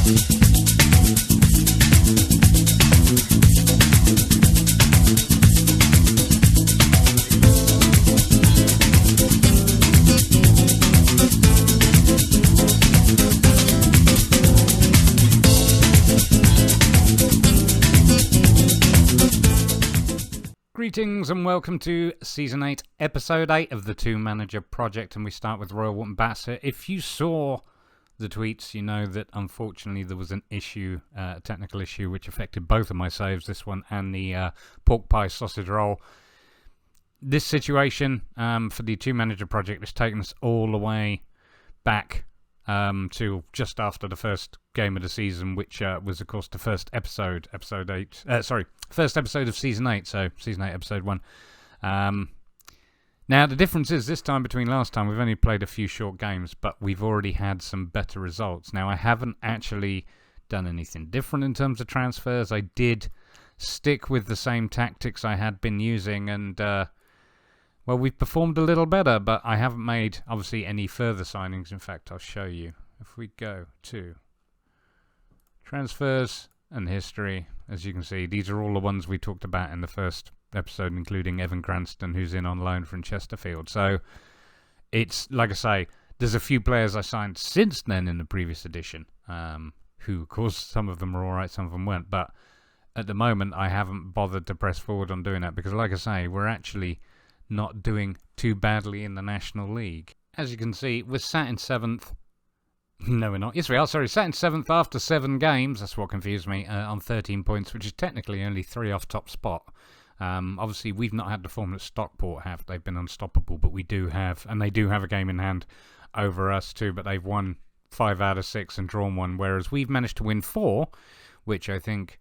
Greetings and welcome to Season 8, Episode 8 of the Two Manager Project, and we start with Royal Wootton Bassett. If you saw the tweets, you know that unfortunately there was an issue, a technical issue, which affected both of my saves, this one and the pork pie sausage roll. This situation for the Two Manager Project has taken us all the way back to just after the first game of the season, which was, of course, the first episode, first episode of Season 8, so Season 8, Episode 1. Now, the difference is, this time between last time, we've only played a few short games, but we've already had some better results. Now, I haven't actually done anything different in terms of transfers. I did stick with the same tactics I had been using, and well, we've performed a little better, but I haven't made, obviously, any further signings. In fact, I'll show you. If we go to transfers and history, as you can see, these are all the ones we talked about in the first episode, including Evan Cranston, who's in on loan from Chesterfield. So, it's, like I say, there's a few players I signed since then in the previous edition, who, of course, some of them are alright, some of them weren't, but at the moment, I haven't bothered to press forward on doing that, because, like I say, we're actually not doing too badly in the National League. As you can see, we're sat in 7th. No, we're not. Yes, we are. Sorry, sat in 7th after 7 games. That's what confused me. On 13 points, which is technically only 3 off top spot. Obviously, we've not had the form that Stockport have. They've been unstoppable, but we do have, and they do have a game in hand over us too, but they've won 5 out of 6 and drawn 1, whereas we've managed to win 4, which I think,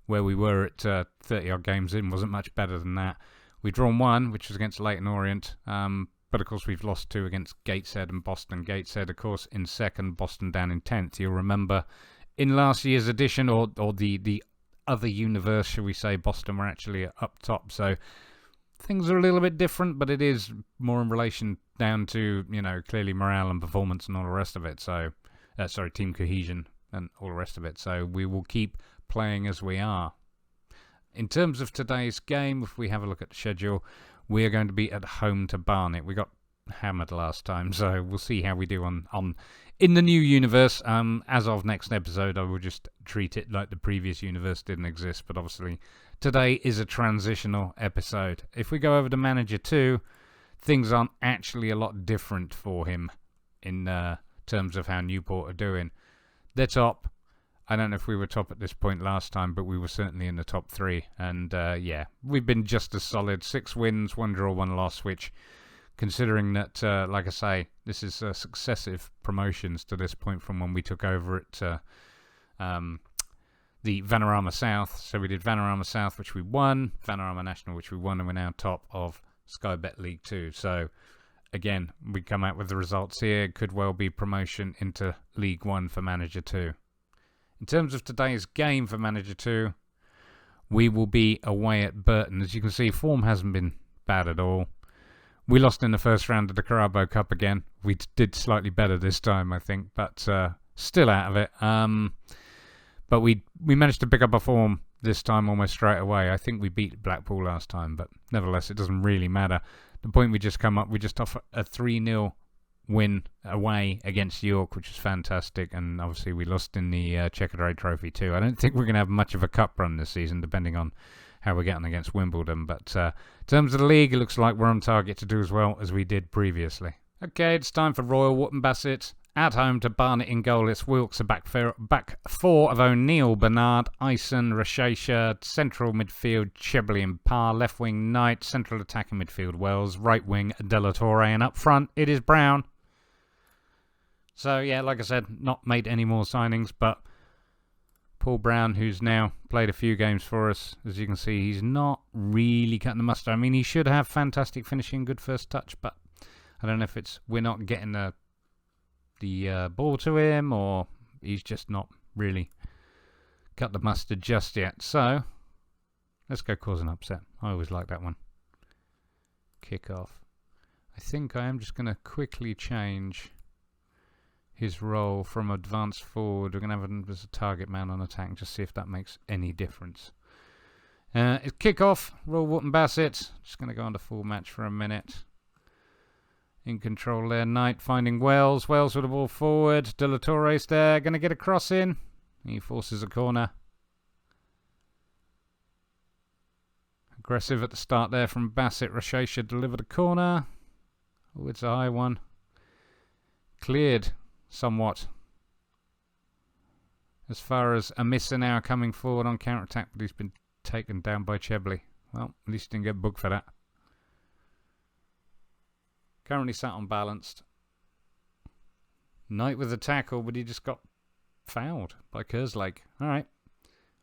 where we were at 30-odd games in, wasn't much better than that. We've drawn 1, which was against Leyton Orient, but of course we've lost 2 against Gateshead and Boston. Gateshead, of course, in 2nd, Boston down in 10th. You'll remember in last year's edition, or the other universe, shall we say, Boston were actually up top. So things are a little bit different, but it is more in relation down to, you know, clearly morale and performance and all the rest of it. So, team cohesion and all the rest of it. So we will keep playing as we are. In terms of today's game, if we have a look at the schedule, we are going to be at home to Barnet. We got hammered last time, so we'll see how we do on in the new universe. As of next episode, I will just treat it like the previous universe didn't exist, but obviously today is a transitional episode. If we go over to Manager 2, things aren't actually a lot different for him in terms of how Newport are doing. They're top. I don't know if we were top at this point last time, but we were certainly in the top 3. And yeah, we've been just as solid. 6 wins, 1 draw, 1 loss, which, considering that, like I say, this is successive promotions to this point from when we took over at the Vanarama South. So we did Vanarama South, which we won, Vanarama National, which we won, and we're now top of Sky Bet League 2. So, again, we come out with the results here. It could well be promotion into League 1 for Manager 2. In terms of today's game for Manager 2, we will be away at Burton. As you can see, form hasn't been bad at all. We lost in the first round of the Carabao Cup again. We did slightly better this time, I think, but still out of it. But we managed to pick up a form this time almost straight away. I think we beat Blackpool last time, but nevertheless, it doesn't really matter. The point we just come up, we just off a 3-0 win away against York, which is fantastic, and obviously we lost in the Checkatrade Trophy too. I don't think we're going to have much of a cup run this season, depending on how we're getting against Wimbledon, but in terms of the league, it looks like we're on target to do as well as we did previously. Okay, it's time for Royal Wootton Bassett. At home to Barnet in goal, it's Wilkes, a back 4 of O'Neill, Bernard, Ison, Rashesha, central midfield, Chebley and Parr, left wing Knight, central attacking midfield Wells, right wing Della Torre, and up front it is Brown. So, yeah, like I said, not made any more signings, but Paul Brown, who's now played a few games for us, as you can see, he's not really cutting the mustard. I mean, he should have fantastic finishing, good first touch, but I don't know if it's we're not getting the ball to him, or he's just not really cut the mustard just yet. So, let's go cause an upset. I always like that one. Kick off. I think I am just going to quickly change his role from advanced forward. We're going to have him as a target man on attack and just see if that makes any difference. It's kick-off. Royal Wootton Bassett. Just going to go on to full match for a minute. In control there. Knight finding Wells. Wells with the ball forward. De La Torre's there. Going to get a cross in. He forces a corner. Aggressive at the start there from Bassett. Rochecha delivered a corner. Oh, it's a high one. Cleared somewhat. As far as Amissa now coming forward on counter-attack, but he's been taken down by Chebley. Well, at least he didn't get booked for that. Currently sat unbalanced. Knight with the tackle, but he just got fouled by Kerslake. Alright.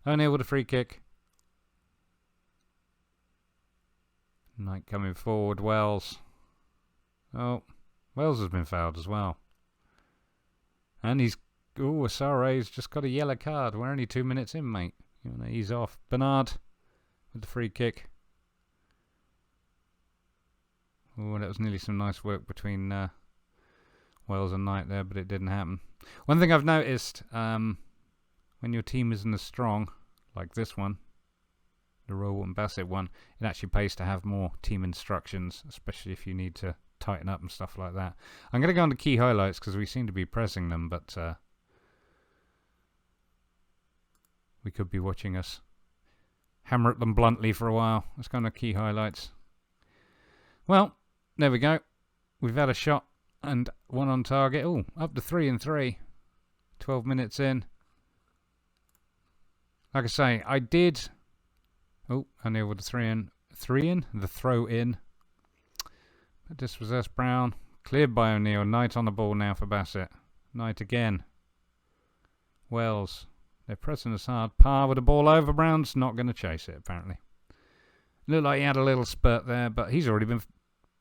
O'Neill with a free kick. Knight coming forward. Wells. Oh, Wells has been fouled as well. And he's... Oh, Asare's just got a yellow card. We're only 2 minutes in, mate. You want to ease off. Bernard with the free kick. Oh, that was nearly some nice work between Wells and Knight there, but it didn't happen. One thing I've noticed, when your team isn't as strong, like this one, the Royal Wootton Bassett one, it actually pays to have more team instructions, especially if you need to tighten up and stuff like that. I'm going to go on to key highlights because we seem to be pressing them, but we could be watching us hammer at them bluntly for a while. Let's go on to key highlights. Well, there we go. We've had a shot and one on target. Oh, up to 3 and 3. 12 minutes in. Like I say, I did... Oh, O'Neill with the 3 in. 3 in? The throw in. Dispossessed Brown. Cleared by O'Neill. Knight on the ball now for Bassett. Knight again. Wells. They're pressing us hard. Parr with the ball over. Brown's not going to chase it, apparently. Looked like he had a little spurt there, but he's already been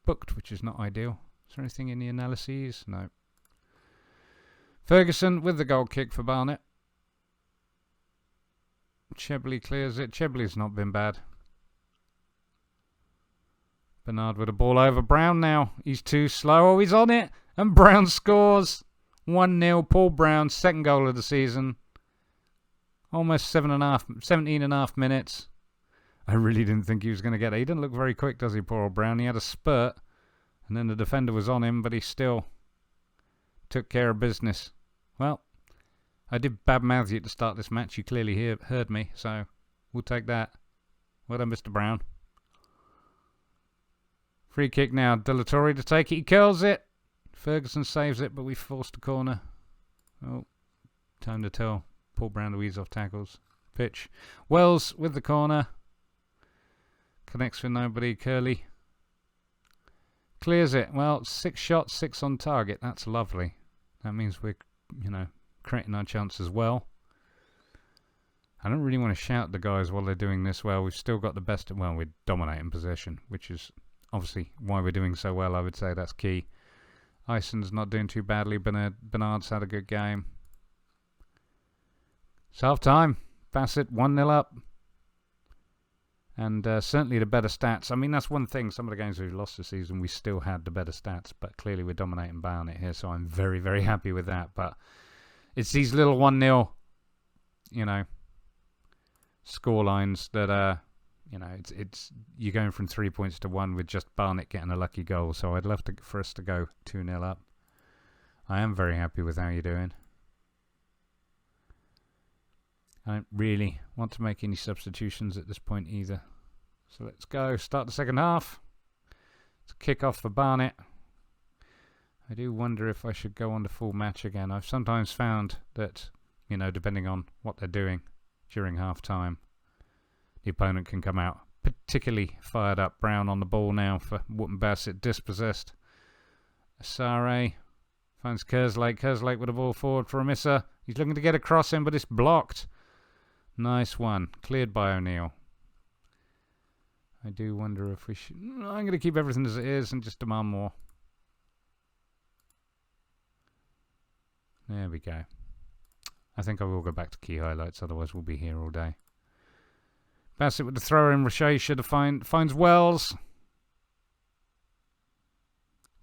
booked, which is not ideal. Is there anything in the analyses? No. Ferguson with the goal kick for Barnet. Chebley clears it. Chebley's not been bad. Bernard with the ball over. Brown now. He's too slow. Oh, he's on it. And Brown scores. 1-0. Paul Brown, second goal of the season. Almost 17.5 minutes. I really didn't think he was going to get it. He didn't look very quick, does he, poor old Brown? He had a spurt, and then the defender was on him, but he still took care of business. Well, I did badmouth you to start this match. You clearly heard me, so we'll take that. Well done, Mr. Brown. Free kick now. De La Torre to take it. He curls it. Ferguson saves it, but we forced a corner. Oh, time to tell Paul Brown to ease off tackles. Pitch. Wells with the corner. Connects with nobody. Curley clears it. Well, 6 shots, 6 on target. That's lovely. That means we're, creating our chance as well. I don't really want to shout at the guys while they're doing this well. We've still got the best... Well, we're dominating possession, which is obviously why we're doing so well. I would say that's key. Ison's not doing too badly. Bernard's had a good game. It's half time. Bassett 1-0 up. And certainly the better stats. I mean, that's one thing. Some of the games we've lost this season, we still had the better stats. But clearly we're dominating Barnet here. So I'm very, very happy with that. But it's these little 1-0, score lines that, it's you're going from 3 points to 1 with just Barnet getting a lucky goal. So I'd love for us to go 2-0 up. I am very happy with how you're doing. I don't really want to make any substitutions at this point either. So let's go. Start the second half. It's a kick-off for Barnet. I do wonder if I should go on to full match again. I've sometimes found that, depending on what they're doing during half-time, the opponent can come out particularly fired up. Brown on the ball now for Wootton Bassett. Dispossessed. Asare finds Kerslake. Kerslake with the ball forward for Amissa. He's looking to get across him, but it's blocked. Nice one. Cleared by O'Neill. I do wonder if we should... I'm going to keep everything as it is and just demand more. There we go. I think I will go back to key highlights, otherwise we'll be here all day. Bassett with the throw in. Rochecha finds Wells.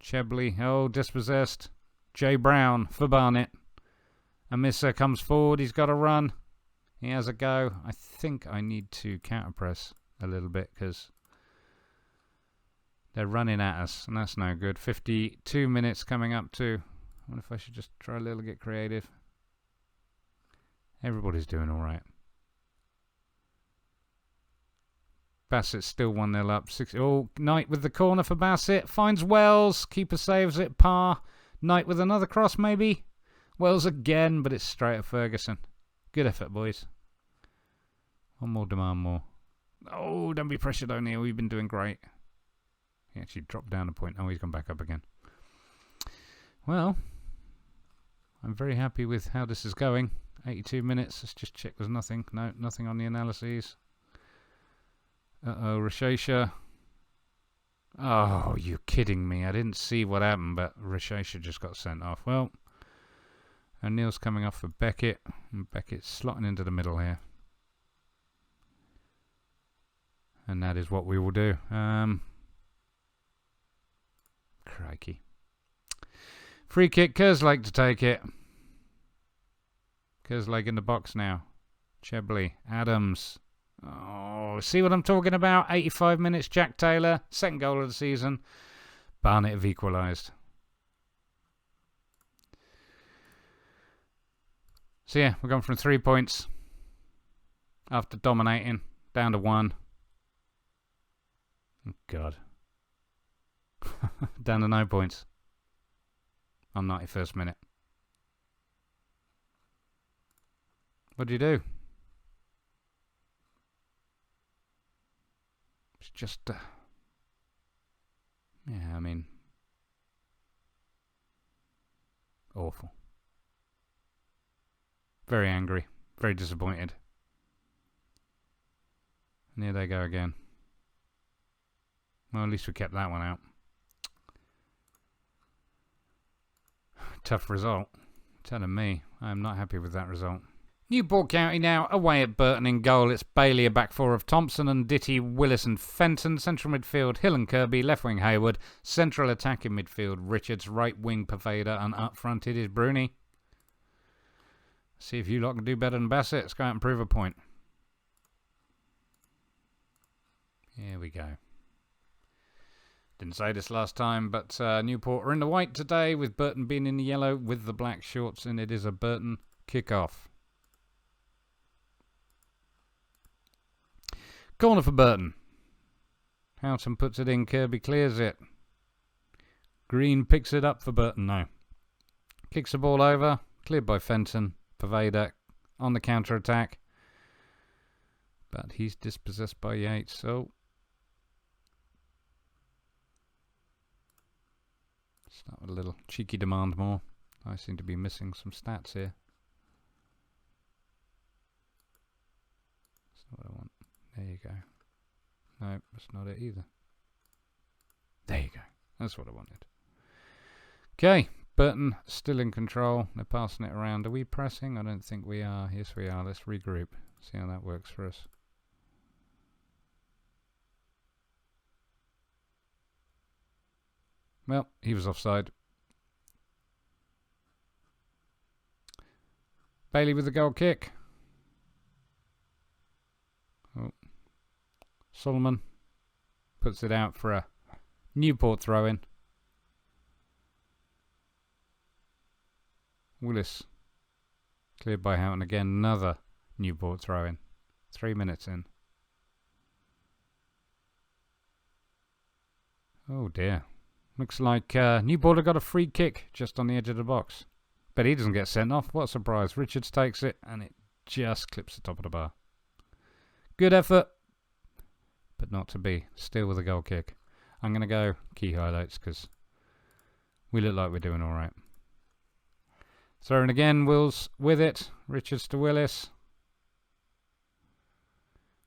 Chebley. Oh, dispossessed. Jay Brown for Barnet. Amissa comes forward. He's got a run. He has a go. I think I need to counter press a little bit because they're running at us, and that's no good. 52 minutes coming up to. I wonder if I should just try a little get creative. Everybody's doing all right. Bassett still 1-0 up. Oh, Knight with the corner for Bassett. Finds Wells. Keeper saves it. Parr. Knight with another cross, maybe. Wells again, but it's straight at Ferguson. Good effort, boys. One more, demand more. Oh, don't be pressured, O'Neill. You've been doing great. He actually dropped down a point. Oh, he's gone back up again. Well, I'm very happy with how this is going. 82 minutes. Let's just check there's nothing. No, nothing on the analyses. Uh-oh, Rashesha. Oh, you're kidding me. I didn't see what happened, but Rashesha just got sent off. Well, O'Neill's coming off for Beckett. And Beckett's slotting into the middle here. And that is what we will do. Crikey. Free kick, Kerslake to take it. Kerslake in the box now. Chebley, Adams. Oh, see what I'm talking about? 85 minutes, Jack Taylor. Second goal of the season. Barnet have equalised. So yeah, we're going from 3 points after dominating down to 1. Oh, God. Down to 9 points on 91st minute. What do you do? It's just, yeah, I mean, awful. Very angry, very disappointed. And here they go again. Well, at least we kept that one out. Tough result. Telling me, I am not happy with that result. Newport County now away at Burton in goal. It's Bailey, a back four of Thompson and Ditty, Willis and Fenton. Central midfield, Hill and Kirby. Left wing, Hayward. Central attack in midfield, Richards. Right wing, Paveda. And up front it is Bruni. See if you lot can do better than Bassett. Let's go out and prove a point. Here we go. Didn't say this last time, but Newport are in the white today, with Burton being in the yellow with the black shorts, and it is a Burton kick-off. Corner for Burton. Houghton puts it in, Kirby clears it. Green picks it up for Burton now. Kicks the ball over, cleared by Fenton. Paveda on the counter-attack. But he's dispossessed by Yates, so... Start with a little cheeky demand more. I seem to be missing some stats here. That's not what I want. There you go. No, that's not it either. There you go. That's what I wanted. Okay, Burton still in control. They're passing it around. Are we pressing? I don't think we are. Yes, we are. Let's regroup. See how that works for us. Well, he was offside. Bailey with the goal kick. Oh. Solomon puts it out for a Newport throw-in. Willis cleared by Houghton again. Another Newport throw-in. 3 minutes in. Oh dear. Looks like Newport have got a free kick just on the edge of the box. But he doesn't get sent off. What a surprise. Richards takes it and it just clips the top of the bar. Good effort, but not to be. Still with a goal kick. I'm going to go key highlights because we look like we're doing all right. Throwing again, Wills with it. Richards to Willis.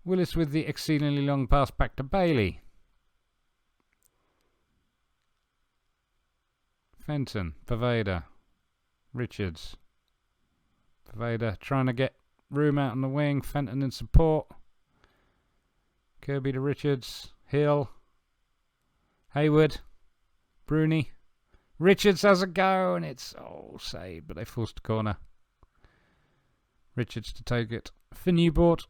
Willis with the exceedingly long pass back to Bailey. Fenton, Paveda, Richards. Paveda trying to get room out on the wing. Fenton in support. Kirby to Richards. Hill. Hayward. Bruni. Richards has a go, and it's saved, but they forced a corner. Richards to take it for Newport.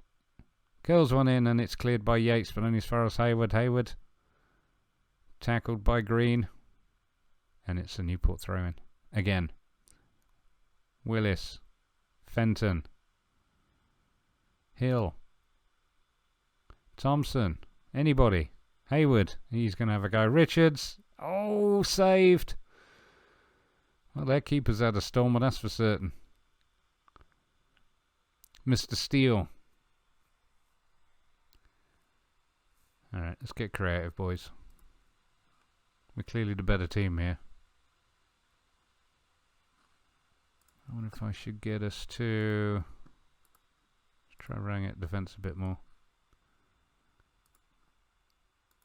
Curls one in, and it's cleared by Yates, but only as far as Hayward. Hayward tackled by Green, and it's a Newport throw-in again. Willis, Fenton, Hill, Thompson, anybody. Hayward, he's going to have a go. Richards, saved. Well, their keeper's had a storm, that's for certain. Mr. Steele. Alright, let's get creative, boys. We're clearly the better team here. I wonder if I should get us to... Let's try running at defence a bit more.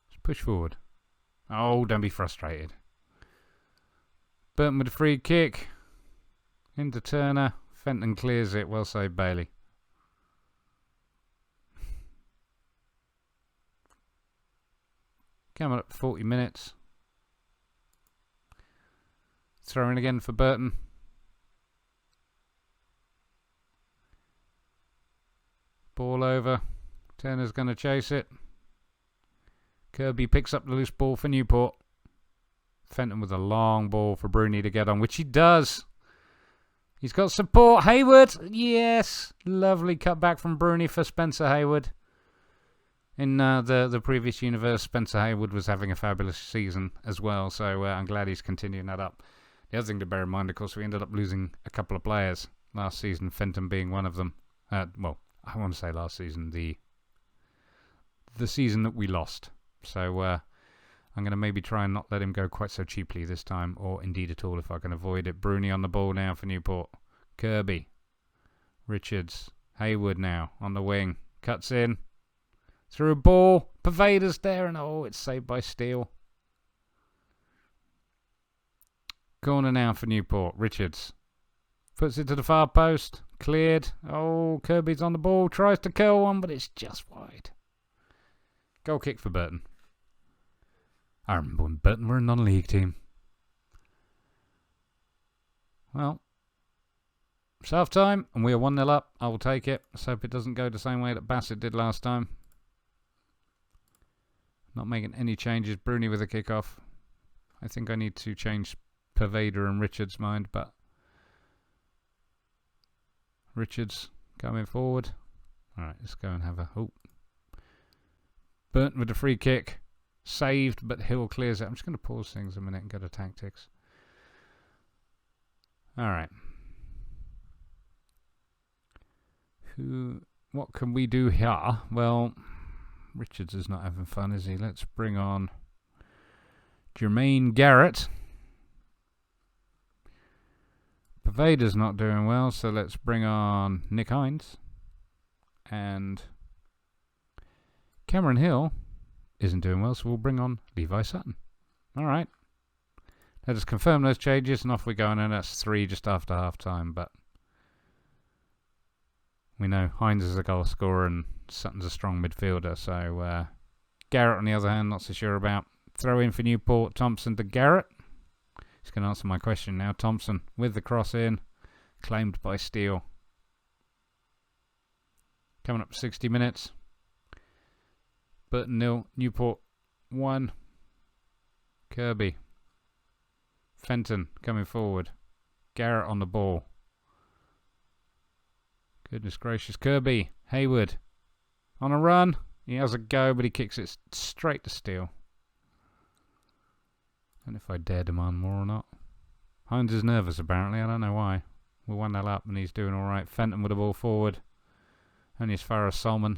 Let's push forward. Oh, don't be frustrated. Burton with a free kick. Into Turner. Fenton clears it. Well saved, Bailey. Coming up 40 minutes. Throwing again for Burton. Ball over. Turner's going to chase it. Kirby picks up the loose ball for Newport. Fenton with a long ball for Bruni to get on, which he does. He's got support. Hayward. Yes. Lovely cut back from Bruni for Spencer Hayward. In the previous universe, Spencer Hayward was having a fabulous season as well, so I'm glad he's continuing that up. The other thing to bear in mind, of course, we ended up losing a couple of players last season, Fenton being one of them. Well, I want to say last season, the season that we lost. So I'm going to maybe try and not let him go quite so cheaply this time, or indeed at all if I can avoid it. Bruni on the ball now for Newport. Kirby. Richards. Hayward now on the wing. Cuts in. Through a ball. Pervader's there, and it's saved by Steele. Corner now for Newport. Richards. Puts it to the far post. Cleared. Kirby's on the ball. Tries to curl one, but it's just wide. Goal kick for Burton. I remember when Burton were a non-league team. Well, it's half time, and we are 1-0 up. I will take it. Let's hope it doesn't go the same way that Bassett did last time. Not making any changes. Bruni with a kick-off. I think I need to change Pervader and Richards' mind, but Richards coming forward. Alright, let's go and have a... Burton with the free kick. Saved, but Hill clears it. I'm just going to pause things a minute and go to tactics. Alright. What can we do here? Well... Richards is not having fun, is he? Let's bring on Jermaine Garrett. Pervader's not doing well, so let's bring on Nick Hines. And Cameron Hill isn't doing well, so we'll bring on Levi Sutton. Alright. Let us confirm those changes, and off we go. And that's 3 just after half-time, but we know Hines is a goal scorer and Sutton's a strong midfielder, so Garrett, on the other hand, not so sure about. Throw in for Newport. Thompson to Garrett. He's going to answer my question now. Thompson with the cross in. Claimed by Steele. Coming up 60 minutes. Burton 0. Newport 1. Kirby. Fenton coming forward. Garrett on the ball. Goodness gracious. Kirby. Hayward. On a run. He has a go, but he kicks it straight to Steele. I don't know if I dare demand more or not. Hines is nervous, apparently. I don't know why. We're 1-0 up, and he's doing all right. Fenton with the ball forward. Only as far as Solomon.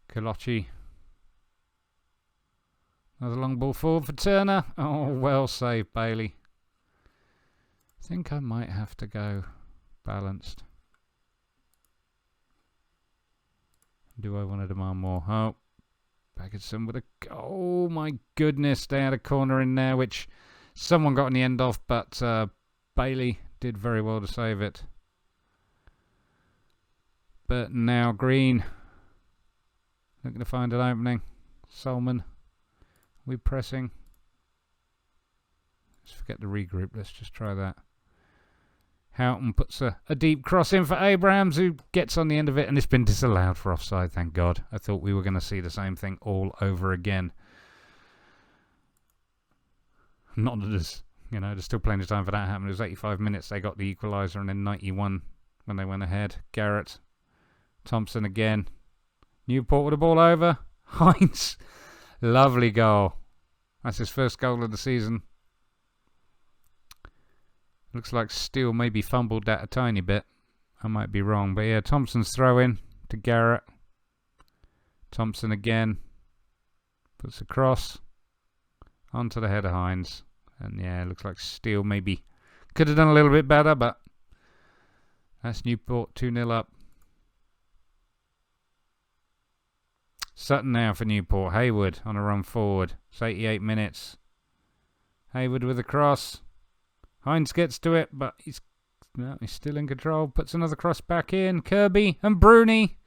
Kolochi. Another long ball forward for Turner. Well saved, Bailey. I think I might have to go balanced. Do I want to demand more? Bagginson with a... my goodness. They had a corner in there, which someone got on the end of, but Bailey did very well to save it. But now Green. Looking to find an opening. Solomon. We pressing. Let's forget the regroup. Let's just try that. Houghton puts a deep cross in for Abrahams, who gets on the end of it, and it's been disallowed for offside, thank God. I thought we were going to see the same thing all over again. Not that there's, there's still plenty of time for that to happen. It was 85 minutes they got the equaliser, and then 91 when they went ahead. Garrett, Thompson again. Newport with the ball over. Hines, lovely goal. That's his first goal of the season. Looks like Steele maybe fumbled that a tiny bit. I might be wrong, but yeah, Thompson's throw in to Garrett. Thompson again. Puts a cross onto the head of Hines. And yeah, it looks like Steele maybe could have done a little bit better, but that's Newport 2-0 up. Sutton now for Newport. Hayward on a run forward. It's 88 minutes. Hayward with a cross. Hines gets to it, but he's still in control. Puts another cross back in. Kirby and Bruni.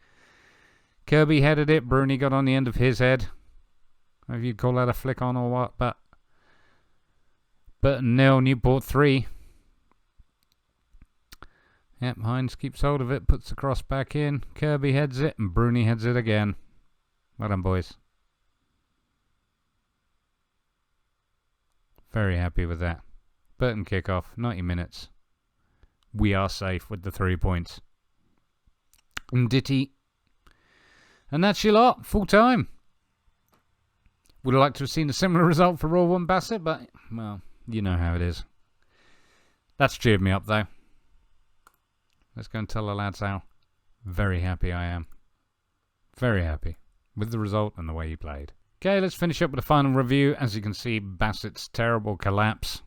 Kirby headed it. Bruni got on the end of his head. If you'd call that a flick on or what, but Burton 0, Newport 3. Yep, Hines keeps hold of it, puts the cross back in. Kirby heads it, and Bruni heads it again. Well done, boys. Very happy with that. Burton kickoff, 90 minutes. We are safe with the 3 points. Nditi. And that's your lot, full time. Would have liked to have seen a similar result for Royal One Bassett, but, well, you know how it is. That's cheered me up, though. Let's go and tell the lads how very happy I am. Very happy with the result and the way he played. Okay, let's finish up with a final review. As you can see, Bassett's terrible collapse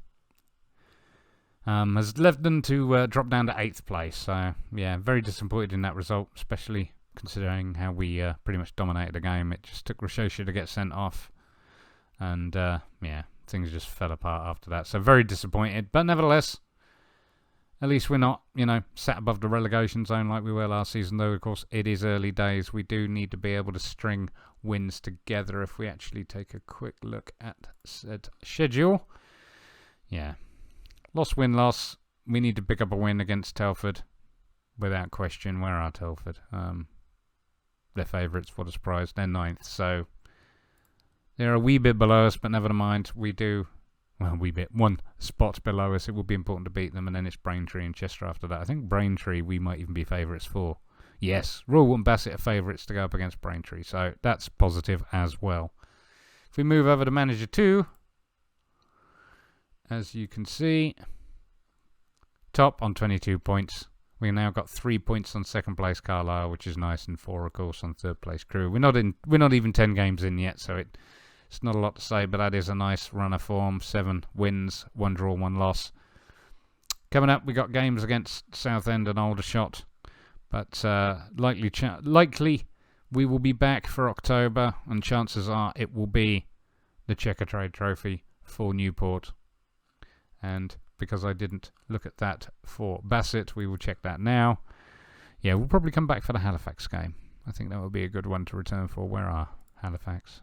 has led them to drop down to 8th place. So, yeah, very disappointed in that result, especially considering how we pretty much dominated the game. It just took Rashosha to get sent off. And, yeah, things just fell apart after that. So, very disappointed. But nevertheless, at least we're not, sat above the relegation zone like we were last season. Though, of course, it is early days. We do need to be able to string wins together. If we actually take a quick look at said schedule. Yeah. Loss, win, loss. We need to pick up a win against Telford. Without question. Where are Telford? They're favourites. What a surprise. They're 9th. So, they're a wee bit below us, but never mind. We do, well, a wee bit. 1 spot below us. It will be important to beat them, and then it's Braintree and Chester after that. I think Braintree we might even be favourites for. Yes, Royal Wootton Bassett are favourites to go up against Braintree, so that's positive as well. If we move over to Manager 2, as you can see, top on 22 points. We now got 3 points on second place Carlisle, which is nice, and 4, of course, on third place Crewe. We're not even 10 games in yet, so it's not a lot to say, but that is a nice run of form. 7 wins, 1 draw, 1 loss. Coming up, we got games against Southend and Aldershot, but likely we will be back for October, and chances are it will be the Checkatrade Trophy for Newport. And because I didn't look at that for Bassett, we will check that now. Yeah, we'll probably come back for the Halifax game. I think that would be a good one to return for. Where are Halifax?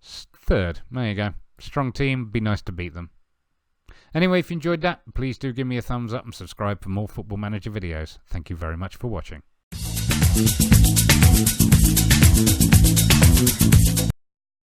3rd. There you go. Strong team. Be nice to beat them. Anyway, if you enjoyed that, please do give me a thumbs up and subscribe for more Football Manager videos. Thank you very much for watching.